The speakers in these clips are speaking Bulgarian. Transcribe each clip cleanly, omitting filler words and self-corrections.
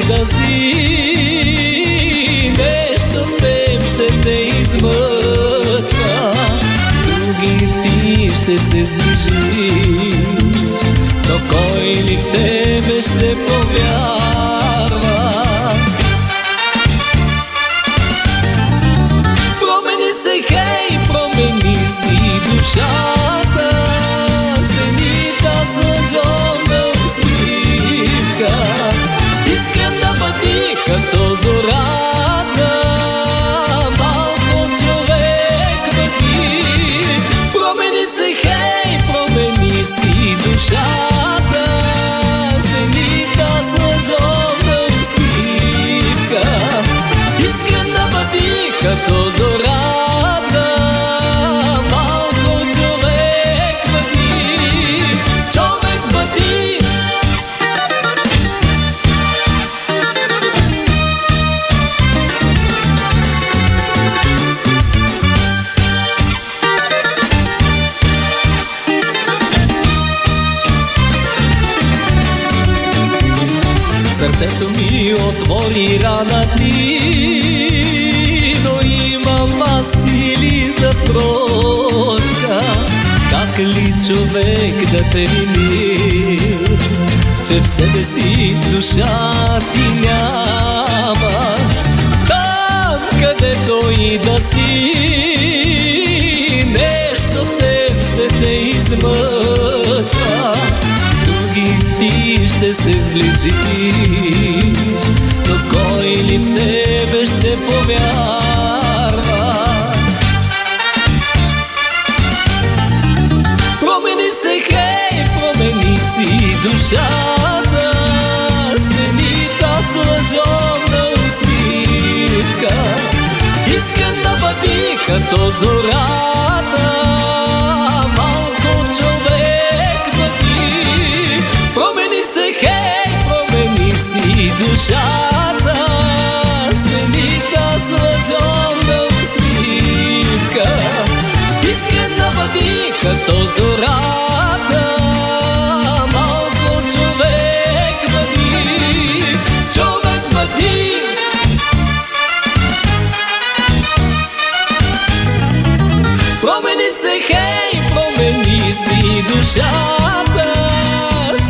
да си, нещо в теб ще те измъчва, с други ти ще се сближиш, но кой ли в тебе ще повярва? Промени се, хей, промени си душата, зенита с лъжовна усмивка, искам да бъди като зората, малко човек бъди. Промени се, хей, промени си душата, зенита с лъжовна усмивка, искам да бъди като зората, малко човек бъди, човек бъди. Сърцето ми отвори рана ти, но имам аз сили за прошка. Как ли човек да те вини, че в себе си душа ти нямаш? Там, където и да си, нещо в теб ще те измъчва, с други ти ще се сближи, но кой ли в тебе ще повярва? Промени се, хей, промени си душата, зенита с лъжовна усмивка, искам да бъди като зората, малко човек бъди. Промени се, хей, промени си душата, зенита с лъжовна усмивка, искам да бъди като зората, малко човек бъди, човек бъди. Промени се, хей, промени си душата,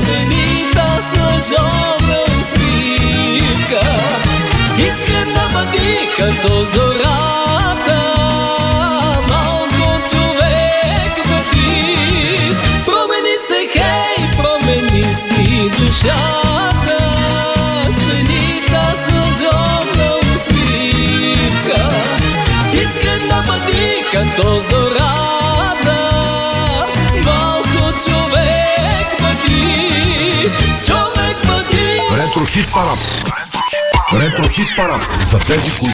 зенита с лъжовна усмивка, искам да бъди като зората, малко човек бъди. Промени се, хей, промени си душата, зенита с лъжовна усмивка, искам да бъди като зората, малко човек бъди, човек бъди. Ретро хит парад. Ретро хит парад за тези, които